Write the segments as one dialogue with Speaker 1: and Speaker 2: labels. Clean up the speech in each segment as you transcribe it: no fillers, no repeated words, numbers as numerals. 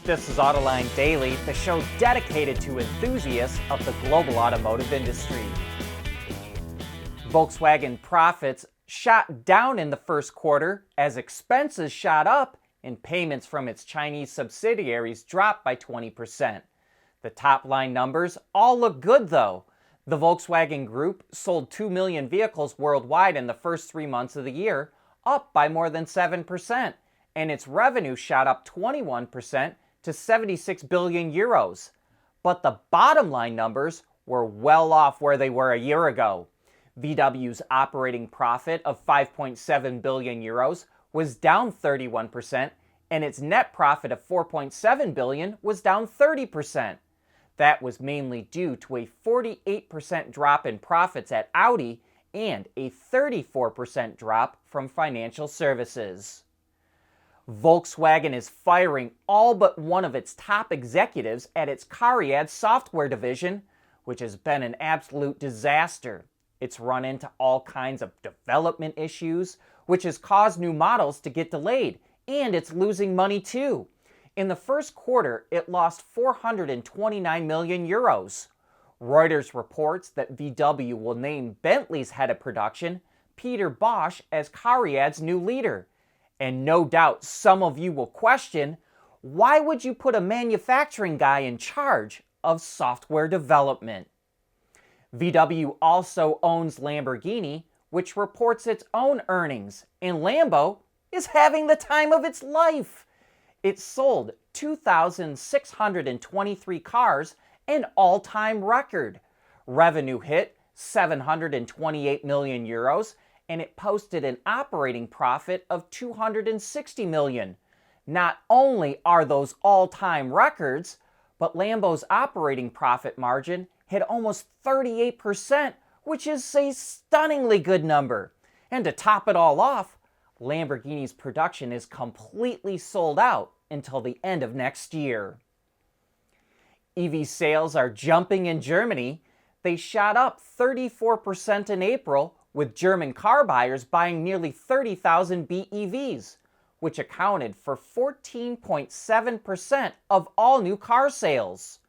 Speaker 1: This is Autoline Daily, the show dedicated to enthusiasts of the global automotive industry. Volkswagen profits shot down in the first quarter as expenses shot up and payments from its Chinese subsidiaries dropped by 20%. The top line numbers all look good though. The Volkswagen Group sold 2 million vehicles worldwide in the first 3 months of the year, up by more than 7%, and its revenue shot up 21% to 76 billion euros. But the bottom line numbers were well off where they were a year ago. VW's operating profit of 5.7 billion euros was down 31%, and its net profit of 4.7 billion was down 30%. That was mainly due to a 48% drop in profits at Audi and a 34% drop from financial services. Volkswagen is firing all but one of its top executives at its Cariad software division, which has been an absolute disaster. It's run into all kinds of development issues, which has caused new models to get delayed, and it's losing money too. In the first quarter, it lost 429 million euros. Reuters reports that VW will name Bentley's head of production, Peter Bosch, as Cariad's new leader. And no doubt some of you will question, why would you put a manufacturing guy in charge of software development? VW also owns Lamborghini, which reports its own earnings, and Lambo is having the time of its life. It sold 2,623 cars, an all-time record. Revenue hit 728 million euros, and it posted an operating profit of 260 million. Not only are those all-time records, but Lambo's operating profit margin hit almost 38%, which is a stunningly good number. And to top it all off, Lamborghini's production is completely sold out until the end of next year. EV sales are jumping in Germany. They shot up 34% in April, with German car buyers buying nearly 30,000 BEVs, which accounted for 14.7% of all new car sales.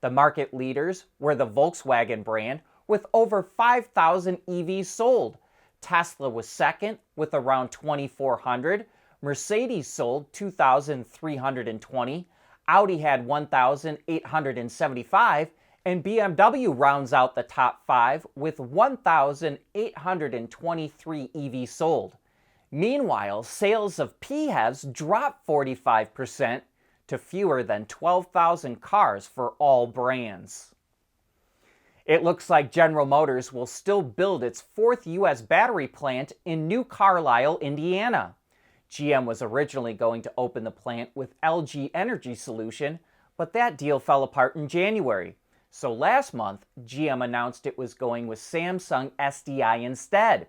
Speaker 1: The market leaders were the Volkswagen brand, with over 5,000 EVs sold. Tesla was second with around 2,400. Mercedes sold 2,320. Audi had 1,875. And BMW rounds out the top 5 with 1,823 EVs sold. Meanwhile, sales of PHEVs dropped 45% to fewer than 12,000 cars for all brands. It looks like General Motors will still build its 4th U.S. battery plant in New Carlisle, Indiana. GM was originally going to open the plant with LG Energy Solution, but that deal fell apart in January. So last month, GM announced it was going with Samsung SDI instead.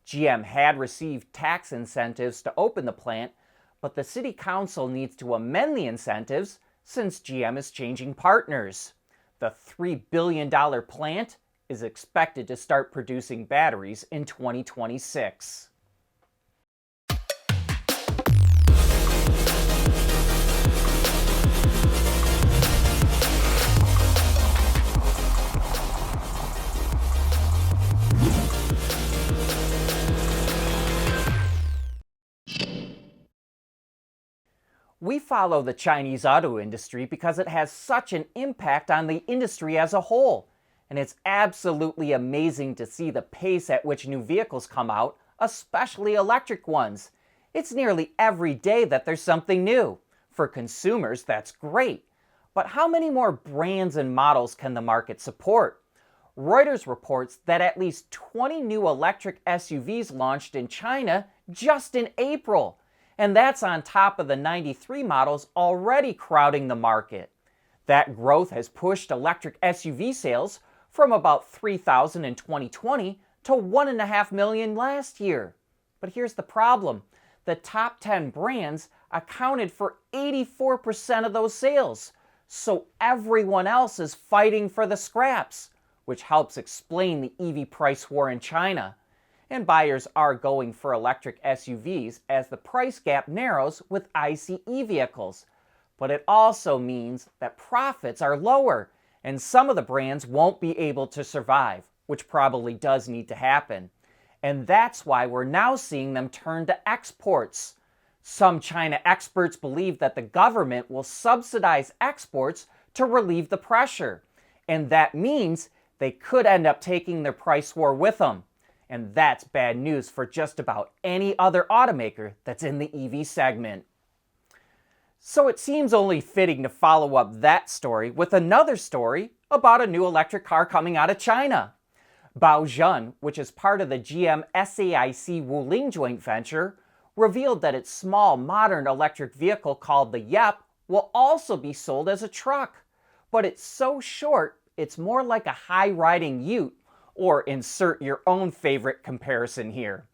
Speaker 1: GM had received tax incentives to open the plant, but the city council needs to amend the incentives since GM is changing partners. The $3 billion plant is expected to start producing batteries in 2026. We follow the Chinese auto industry because it has such an impact on the industry as a whole. And it's absolutely amazing to see the pace at which new vehicles come out, especially electric ones. It's nearly every day that there's something new. For consumers, that's great. But how many more brands and models can the market support? Reuters reports that at least 20 new electric SUVs launched in China just in April. And that's on top of the 93 models already crowding the market. That growth has pushed electric SUV sales from about 3,000 in 2020 to 1.5 million last year. But here's the problem. The top 10 brands accounted for 84% of those sales. So everyone else is fighting for the scraps, which helps explain the EV price war in China. And buyers are going for electric SUVs as the price gap narrows with ICE vehicles. but it also means that profits are lower and some of the brands won't be able to survive, which probably does need to happen. And that's why we're now seeing them turn to exports. Some China experts believe that the government will subsidize exports to relieve the pressure, and that means they could end up taking their price war with them. And that's bad news for just about any other automaker that's in the EV segment. So it seems only fitting to follow up that story with another story about a new electric car coming out of China. Baojun, which is part of the GM SAIC Wuling joint venture, revealed that its small modern electric vehicle called the Yep will also be sold as a truck. But it's so short, it's more like a high-riding ute, or insert your own favorite comparison here.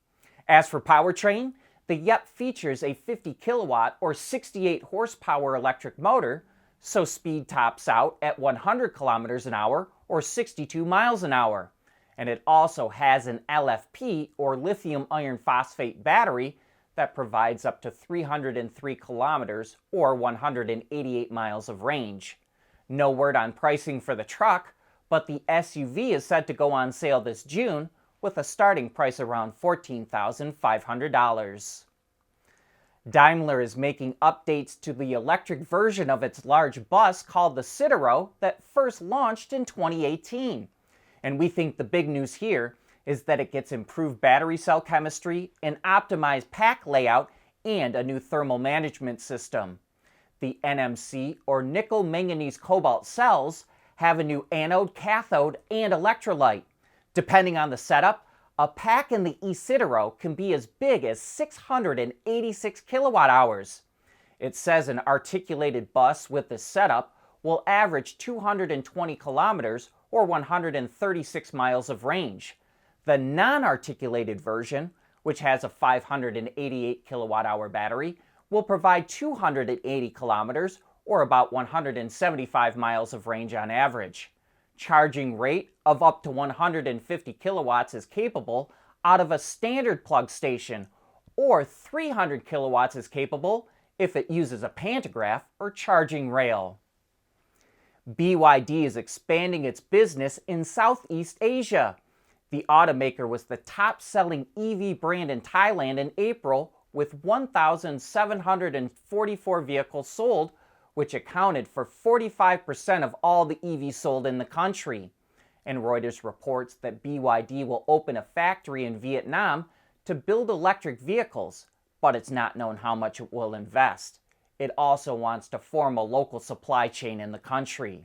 Speaker 1: As for powertrain, the Yep features a 50 kilowatt or 68 horsepower electric motor, so speed tops out at 100 kilometers an hour or 62 miles an hour. And it also has an LFP or lithium iron phosphate battery that provides up to 303 kilometers or 188 miles of range. No word on pricing for the truck, but the SUV is set to go on sale this June with a starting price around $14,500. Daimler is making updates to the electric version of its large bus called the Citaro that first launched in 2018. And we think the big news here is that it gets improved battery cell chemistry, an optimized pack layout, and a new thermal management system. The NMC, or nickel manganese cobalt cells, have a new anode, cathode, and electrolyte. Depending on the setup, a pack in the e-Citaro can be as big as 686 kilowatt hours. It says an articulated bus with this setup will average 220 kilometers or 136 miles of range. The non-articulated version, which has a 588 kilowatt hour battery, will provide 280 kilometers or about 175 miles of range on average. Charging rate of up to 150 kilowatts is capable out of a standard plug station, or 300 kilowatts is capable if it uses a pantograph or charging rail. BYD is expanding its business in Southeast Asia. The automaker was the top-selling EV brand in Thailand in April with 1,744 vehicles sold, which accounted for 45% of all the EVs sold in the country. And Reuters reports that BYD will open a factory in Vietnam to build electric vehicles, but it's not known how much it will invest. It also wants to form a local supply chain in the country.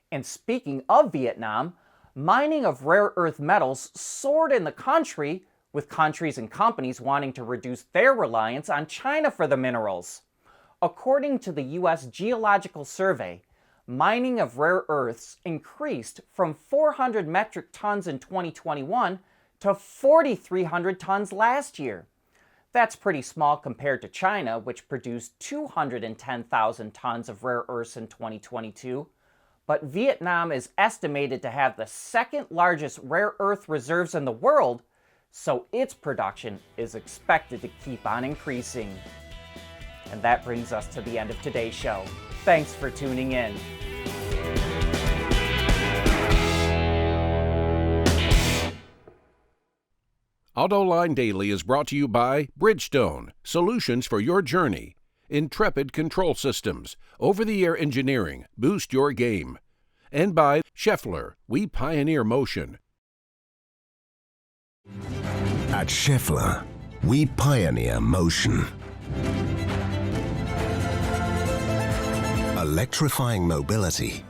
Speaker 1: And speaking of Vietnam, mining of rare earth metals soared in the country, with countries and companies wanting to reduce their reliance on China for the minerals. According to the U.S. Geological Survey, mining of rare earths increased from 400 metric tons in 2021 to 4,300 tons last year. That's pretty small compared to China, which produced 210,000 tons of rare earths in 2022. But Vietnam is estimated to have the second largest rare earth reserves in the world, so its production is expected to keep on increasing. And that brings us to the end of today's show. Thanks for tuning in.
Speaker 2: Autoline Daily is brought to you by Bridgestone, solutions for your journey. Intrepid Control Systems, over-the-air engineering, boost your game. And by Schaeffler, we pioneer motion.
Speaker 3: At Schaeffler, we pioneer motion. Electrifying mobility,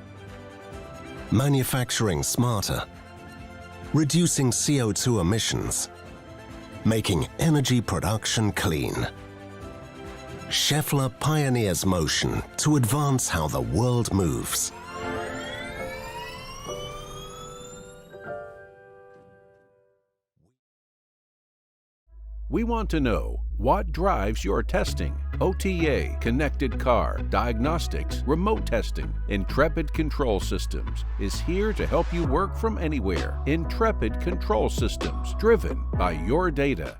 Speaker 3: manufacturing smarter, reducing CO2 emissions, making energy production clean. Schaeffler pioneers motion to advance how the world moves.
Speaker 2: We want to know what drives your testing. OTA, connected car, diagnostics, remote testing. Intrepid Control Systems is here to help you work from anywhere. Intrepid Control Systems, driven by your data.